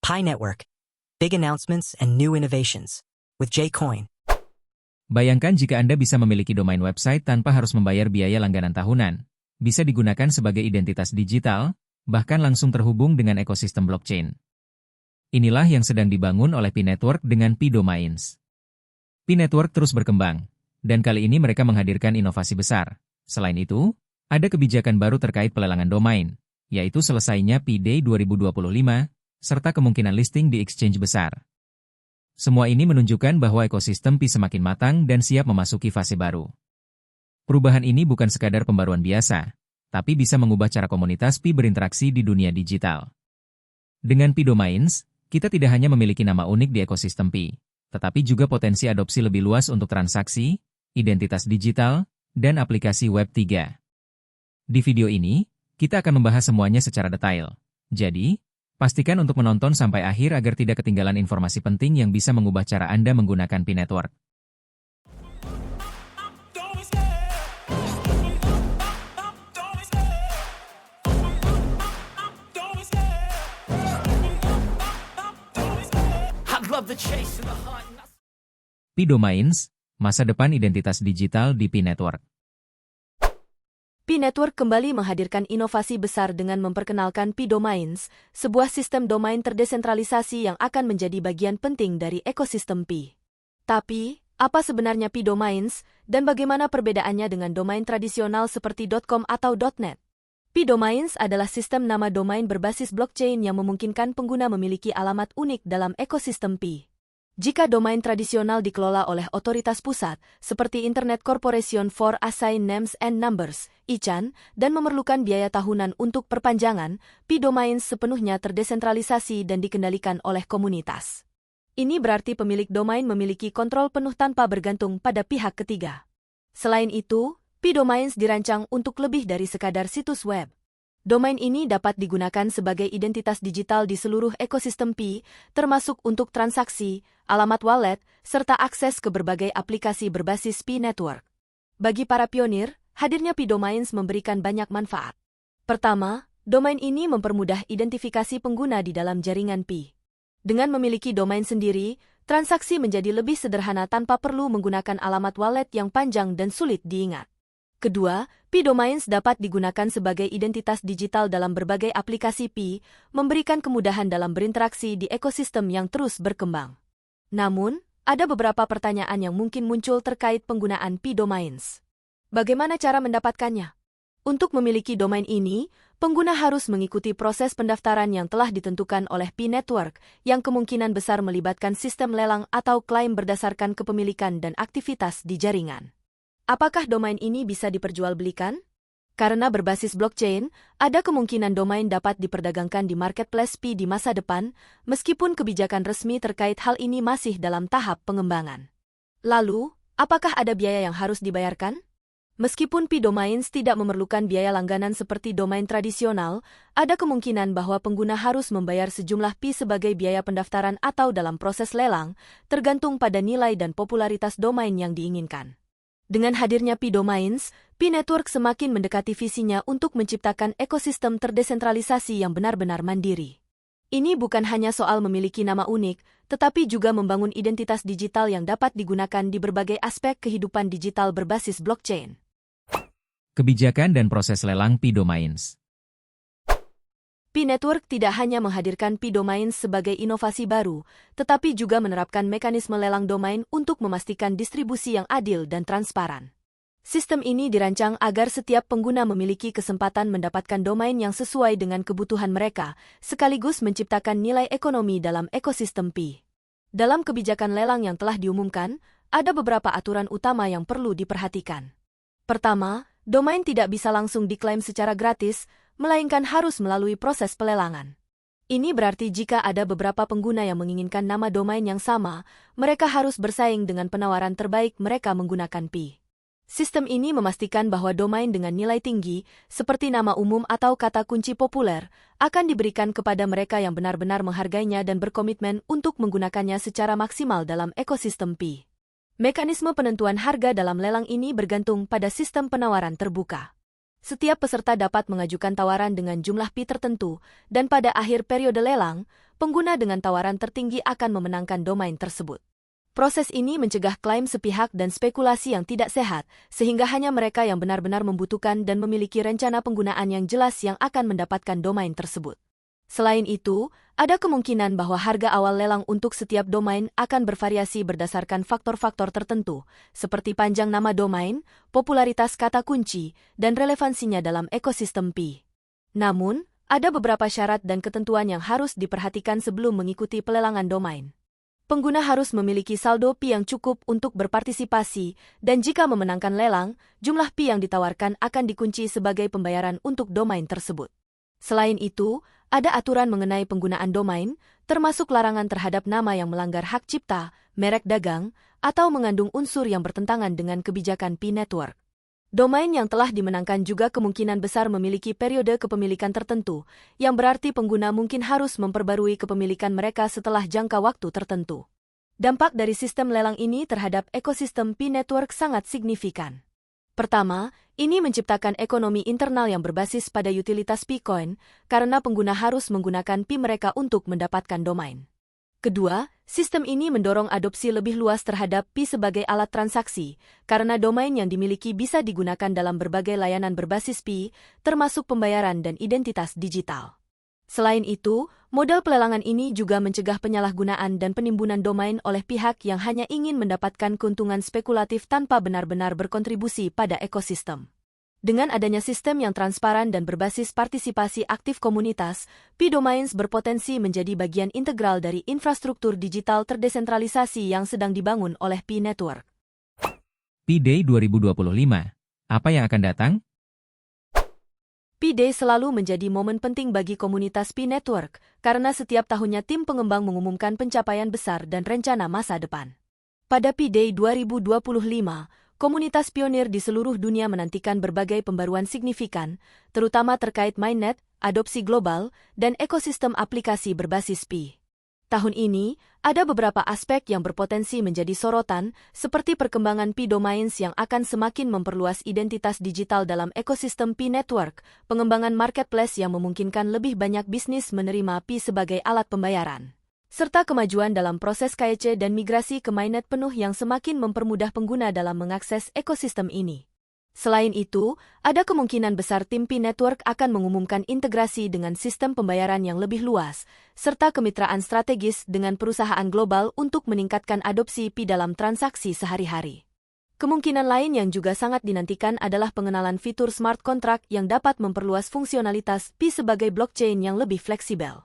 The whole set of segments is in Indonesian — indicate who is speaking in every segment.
Speaker 1: Pi Network. Big announcements and new innovations. With J-Coin.
Speaker 2: Bayangkan jika Anda bisa memiliki domain website tanpa harus membayar biaya langganan tahunan. Bisa digunakan sebagai identitas digital, bahkan langsung terhubung dengan ekosistem blockchain. Inilah yang sedang dibangun oleh Pi Network dengan Pi Domains. Pi Network terus berkembang, dan kali ini mereka menghadirkan inovasi besar. Selain itu, ada kebijakan baru terkait pelelangan domain, yaitu selesainya Pi Day 2025, serta kemungkinan listing di exchange besar. Semua ini menunjukkan bahwa ekosistem Pi semakin matang dan siap memasuki fase baru. Perubahan ini bukan sekadar pembaruan biasa, tapi bisa mengubah cara komunitas Pi berinteraksi di dunia digital. Dengan Pi Domains, kita tidak hanya memiliki nama unik di ekosistem Pi, tetapi juga potensi adopsi lebih luas untuk transaksi, identitas digital, dan aplikasi Web 3. Di video ini, kita akan membahas semuanya secara detail. Jadi, pastikan untuk menonton sampai akhir agar tidak ketinggalan informasi penting yang bisa mengubah cara Anda menggunakan Pi Network. Pi Domains, masa depan identitas digital di Pi Network.
Speaker 3: Pi Network kembali menghadirkan inovasi besar dengan memperkenalkan Pi Domains, sebuah sistem domain terdesentralisasi yang akan menjadi bagian penting dari ekosistem Pi. Tapi, apa sebenarnya Pi Domains, dan bagaimana perbedaannya dengan domain tradisional seperti .com atau .net? Pi Domains adalah sistem nama domain berbasis blockchain yang memungkinkan pengguna memiliki alamat unik dalam ekosistem Pi. Jika domain tradisional dikelola oleh otoritas pusat, seperti Internet Corporation for Assigned Names and Numbers, ICANN, dan memerlukan biaya tahunan untuk perpanjangan, Pi Domains sepenuhnya terdesentralisasi dan dikendalikan oleh komunitas. Ini berarti pemilik domain memiliki kontrol penuh tanpa bergantung pada pihak ketiga. Selain itu, Pi Domains dirancang untuk lebih dari sekadar situs web. Domain ini dapat digunakan sebagai identitas digital di seluruh ekosistem Pi, termasuk untuk transaksi, alamat wallet, serta akses ke berbagai aplikasi berbasis Pi Network. Bagi para pionir, hadirnya Pi Domains memberikan banyak manfaat. Pertama, domain ini mempermudah identifikasi pengguna di dalam jaringan Pi. Dengan memiliki domain sendiri, transaksi menjadi lebih sederhana tanpa perlu menggunakan alamat wallet yang panjang dan sulit diingat. Kedua, Pi Domains dapat digunakan sebagai identitas digital dalam berbagai aplikasi Pi, memberikan kemudahan dalam berinteraksi di ekosistem yang terus berkembang. Namun, ada beberapa pertanyaan yang mungkin muncul terkait penggunaan Pi Domains. Bagaimana cara mendapatkannya? Untuk memiliki domain ini, pengguna harus mengikuti proses pendaftaran yang telah ditentukan oleh Pi Network, yang kemungkinan besar melibatkan sistem lelang atau klaim berdasarkan kepemilikan dan aktivitas di jaringan. Apakah domain ini bisa diperjualbelikan? Karena berbasis blockchain, ada kemungkinan domain dapat diperdagangkan di marketplace Pi di masa depan, meskipun kebijakan resmi terkait hal ini masih dalam tahap pengembangan. Lalu, apakah ada biaya yang harus dibayarkan? Meskipun Pi Domains tidak memerlukan biaya langganan seperti domain tradisional, ada kemungkinan bahwa pengguna harus membayar sejumlah Pi sebagai biaya pendaftaran atau dalam proses lelang, tergantung pada nilai dan popularitas domain yang diinginkan. Dengan hadirnya Pi Domains, Pi Network semakin mendekati visinya untuk menciptakan ekosistem terdesentralisasi yang benar-benar mandiri. Ini bukan hanya soal memiliki nama unik, tetapi juga membangun identitas digital yang dapat digunakan di berbagai aspek kehidupan digital berbasis blockchain.
Speaker 2: Kebijakan dan proses lelang Pi Domains.
Speaker 3: Pi Network tidak hanya menghadirkan Pi Domains sebagai inovasi baru, tetapi juga menerapkan mekanisme lelang domain untuk memastikan distribusi yang adil dan transparan. Sistem ini dirancang agar setiap pengguna memiliki kesempatan mendapatkan domain yang sesuai dengan kebutuhan mereka, sekaligus menciptakan nilai ekonomi dalam ekosistem Pi. Dalam kebijakan lelang yang telah diumumkan, ada beberapa aturan utama yang perlu diperhatikan. Pertama, domain tidak bisa langsung diklaim secara gratis, melainkan harus melalui proses pelelangan. Ini berarti jika ada beberapa pengguna yang menginginkan nama domain yang sama, mereka harus bersaing dengan penawaran terbaik mereka menggunakan Pi. Sistem ini memastikan bahwa domain dengan nilai tinggi, seperti nama umum atau kata kunci populer, akan diberikan kepada mereka yang benar-benar menghargainya dan berkomitmen untuk menggunakannya secara maksimal dalam ekosistem Pi. Mekanisme penentuan harga dalam lelang ini bergantung pada sistem penawaran terbuka. Setiap peserta dapat mengajukan tawaran dengan jumlah Pi tertentu, dan pada akhir periode lelang, pengguna dengan tawaran tertinggi akan memenangkan domain tersebut. Proses ini mencegah klaim sepihak dan spekulasi yang tidak sehat, sehingga hanya mereka yang benar-benar membutuhkan dan memiliki rencana penggunaan yang jelas yang akan mendapatkan domain tersebut. Selain itu, ada kemungkinan bahwa harga awal lelang untuk setiap domain akan bervariasi berdasarkan faktor-faktor tertentu, seperti panjang nama domain, popularitas kata kunci, dan relevansinya dalam ekosistem Pi. Namun, ada beberapa syarat dan ketentuan yang harus diperhatikan sebelum mengikuti pelelangan domain. Pengguna harus memiliki saldo Pi yang cukup untuk berpartisipasi, dan jika memenangkan lelang, jumlah Pi yang ditawarkan akan dikunci sebagai pembayaran untuk domain tersebut. Selain itu, ada aturan mengenai penggunaan domain, termasuk larangan terhadap nama yang melanggar hak cipta, merek dagang, atau mengandung unsur yang bertentangan dengan kebijakan Pi Network. Domain yang telah dimenangkan juga kemungkinan besar memiliki periode kepemilikan tertentu, yang berarti pengguna mungkin harus memperbarui kepemilikan mereka setelah jangka waktu tertentu. Dampak dari sistem lelang ini terhadap ekosistem Pi Network sangat signifikan. Pertama, ini menciptakan ekonomi internal yang berbasis pada utilitas Picoin, karena pengguna harus menggunakan Pi mereka untuk mendapatkan domain. Kedua, sistem ini mendorong adopsi lebih luas terhadap Pi sebagai alat transaksi, karena domain yang dimiliki bisa digunakan dalam berbagai layanan berbasis Pi, termasuk pembayaran dan identitas digital. Selain itu, model pelelangan ini juga mencegah penyalahgunaan dan penimbunan domain oleh pihak yang hanya ingin mendapatkan keuntungan spekulatif tanpa benar-benar berkontribusi pada ekosistem. Dengan adanya sistem yang transparan dan berbasis partisipasi aktif komunitas, Pi Domains berpotensi menjadi bagian integral dari infrastruktur digital terdesentralisasi yang sedang dibangun oleh Pi Network.
Speaker 2: Pi Day 2025. Apa yang akan datang?
Speaker 3: Pi Day selalu menjadi momen penting bagi komunitas Pi Network, karena setiap tahunnya tim pengembang mengumumkan pencapaian besar dan rencana masa depan. Pada Pi Day 2025, komunitas pionir di seluruh dunia menantikan berbagai pembaruan signifikan, terutama terkait mainnet, adopsi global, dan ekosistem aplikasi berbasis Pi. Tahun ini, ada beberapa aspek yang berpotensi menjadi sorotan, seperti perkembangan Pi Domains yang akan semakin memperluas identitas digital dalam ekosistem Pi Network, pengembangan marketplace yang memungkinkan lebih banyak bisnis menerima Pi sebagai alat pembayaran, serta kemajuan dalam proses KYC dan migrasi ke mainnet penuh yang semakin mempermudah pengguna dalam mengakses ekosistem ini. Selain itu, ada kemungkinan besar tim Pi Network akan mengumumkan integrasi dengan sistem pembayaran yang lebih luas, serta kemitraan strategis dengan perusahaan global untuk meningkatkan adopsi Pi dalam transaksi sehari-hari. Kemungkinan lain yang juga sangat dinantikan adalah pengenalan fitur smart contract yang dapat memperluas fungsionalitas Pi sebagai blockchain yang lebih fleksibel.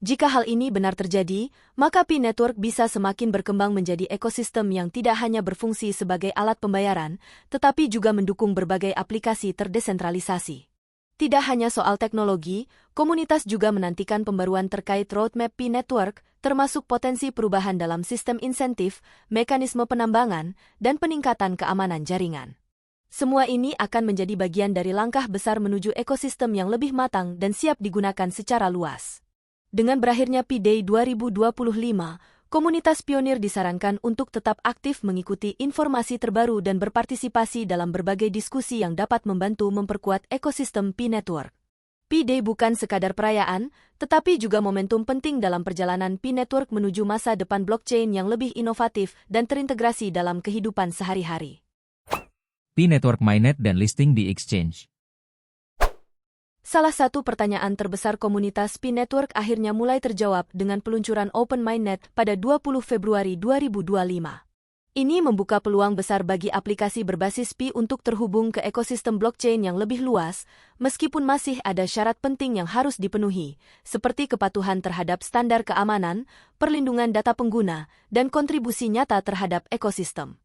Speaker 3: Jika hal ini benar terjadi, maka Pi Network bisa semakin berkembang menjadi ekosistem yang tidak hanya berfungsi sebagai alat pembayaran, tetapi juga mendukung berbagai aplikasi terdesentralisasi. Tidak hanya soal teknologi, komunitas juga menantikan pembaruan terkait roadmap Pi Network, termasuk potensi perubahan dalam sistem insentif, mekanisme penambangan, dan peningkatan keamanan jaringan. Semua ini akan menjadi bagian dari langkah besar menuju ekosistem yang lebih matang dan siap digunakan secara luas. Dengan berakhirnya Pi Day 2025, komunitas pionir disarankan untuk tetap aktif mengikuti informasi terbaru dan berpartisipasi dalam berbagai diskusi yang dapat membantu memperkuat ekosistem Pi Network. Pi Day bukan sekadar perayaan, tetapi juga momentum penting dalam perjalanan Pi Network menuju masa depan blockchain yang lebih inovatif dan terintegrasi dalam kehidupan sehari-hari.
Speaker 2: Pi Network mainnet dan listing di exchange.
Speaker 3: Salah satu pertanyaan terbesar komunitas Pi Network akhirnya mulai terjawab dengan peluncuran Open Mainnet pada 20 Februari 2025. Ini membuka peluang besar bagi aplikasi berbasis Pi untuk terhubung ke ekosistem blockchain yang lebih luas, meskipun masih ada syarat penting yang harus dipenuhi, seperti kepatuhan terhadap standar keamanan, perlindungan data pengguna, dan kontribusi nyata terhadap ekosistem.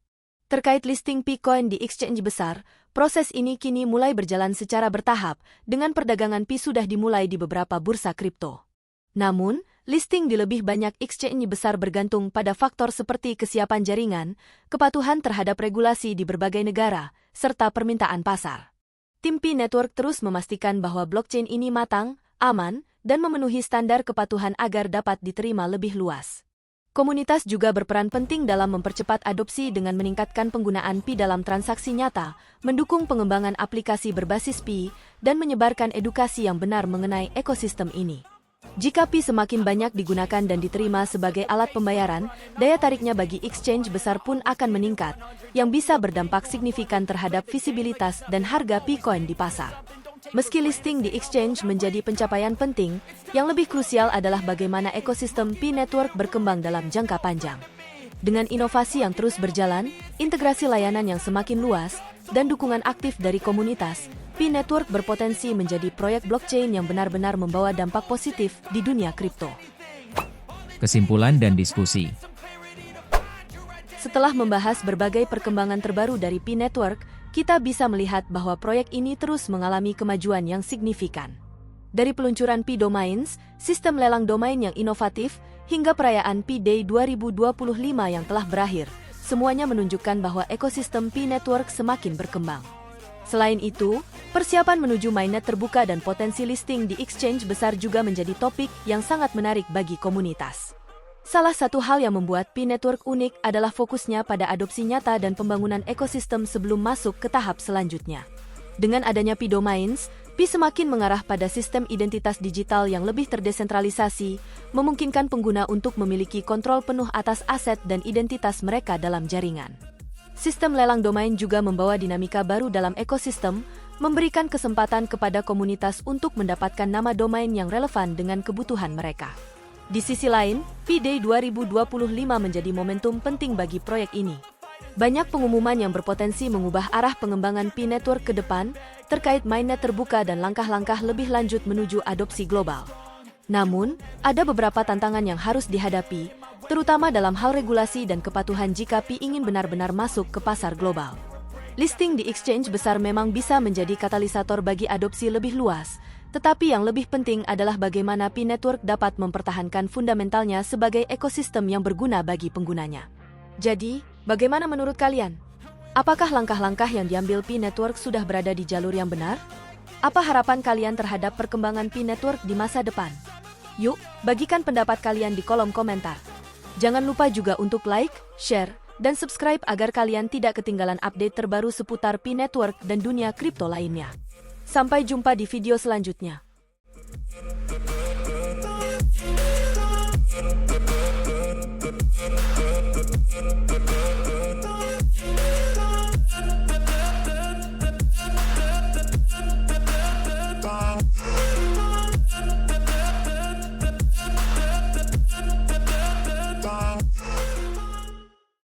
Speaker 3: Terkait listing Picoin di exchange besar, proses ini kini mulai berjalan secara bertahap, dengan perdagangan Pi sudah dimulai di beberapa bursa kripto. Namun, listing di lebih banyak exchange besar bergantung pada faktor seperti kesiapan jaringan, kepatuhan terhadap regulasi di berbagai negara, serta permintaan pasar. Tim Pi Network terus memastikan bahwa blockchain ini matang, aman, dan memenuhi standar kepatuhan agar dapat diterima lebih luas. Komunitas juga berperan penting dalam mempercepat adopsi dengan meningkatkan penggunaan Pi dalam transaksi nyata, mendukung pengembangan aplikasi berbasis Pi, dan menyebarkan edukasi yang benar mengenai ekosistem ini. Jika Pi semakin banyak digunakan dan diterima sebagai alat pembayaran, daya tariknya bagi exchange besar pun akan meningkat, yang bisa berdampak signifikan terhadap visibilitas dan harga Pi-coin di pasar. Meski listing di exchange menjadi pencapaian penting, yang lebih krusial adalah bagaimana ekosistem Pi Network berkembang dalam jangka panjang. Dengan inovasi yang terus berjalan, integrasi layanan yang semakin luas, dan dukungan aktif dari komunitas, Pi Network berpotensi menjadi proyek blockchain yang benar-benar membawa dampak positif di dunia kripto.
Speaker 2: Kesimpulan dan diskusi.
Speaker 3: Setelah membahas berbagai perkembangan terbaru dari Pi Network, kita bisa melihat bahwa proyek ini terus mengalami kemajuan yang signifikan. Dari peluncuran Pi Domains, sistem lelang domain yang inovatif, hingga perayaan Pi Day 2025 yang telah berakhir, semuanya menunjukkan bahwa ekosistem Pi Network semakin berkembang. Selain itu, persiapan menuju mainnet terbuka dan potensi listing di exchange besar juga menjadi topik yang sangat menarik bagi komunitas. Salah satu hal yang membuat Pi Network unik adalah fokusnya pada adopsi nyata dan pembangunan ekosistem sebelum masuk ke tahap selanjutnya. Dengan adanya Pi Domains, Pi semakin mengarah pada sistem identitas digital yang lebih terdesentralisasi, memungkinkan pengguna untuk memiliki kontrol penuh atas aset dan identitas mereka dalam jaringan. Sistem lelang domain juga membawa dinamika baru dalam ekosistem, memberikan kesempatan kepada komunitas untuk mendapatkan nama domain yang relevan dengan kebutuhan mereka. Di sisi lain, Pi Day 2025 menjadi momentum penting bagi proyek ini. Banyak pengumuman yang berpotensi mengubah arah pengembangan Pi Network ke depan, terkait mainnet terbuka dan langkah-langkah lebih lanjut menuju adopsi global. Namun, ada beberapa tantangan yang harus dihadapi, terutama dalam hal regulasi dan kepatuhan jika Pi ingin benar-benar masuk ke pasar global. Listing di exchange besar memang bisa menjadi katalisator bagi adopsi lebih luas, tetapi yang lebih penting adalah bagaimana Pi Network dapat mempertahankan fundamentalnya sebagai ekosistem yang berguna bagi penggunanya. Jadi, bagaimana menurut kalian? Apakah langkah-langkah yang diambil Pi Network sudah berada di jalur yang benar? Apa harapan kalian terhadap perkembangan Pi Network di masa depan? Yuk, bagikan pendapat kalian di kolom komentar. Jangan lupa juga untuk like, share, dan subscribe agar kalian tidak ketinggalan update terbaru seputar Pi Network dan dunia kripto lainnya. Sampai jumpa di video selanjutnya.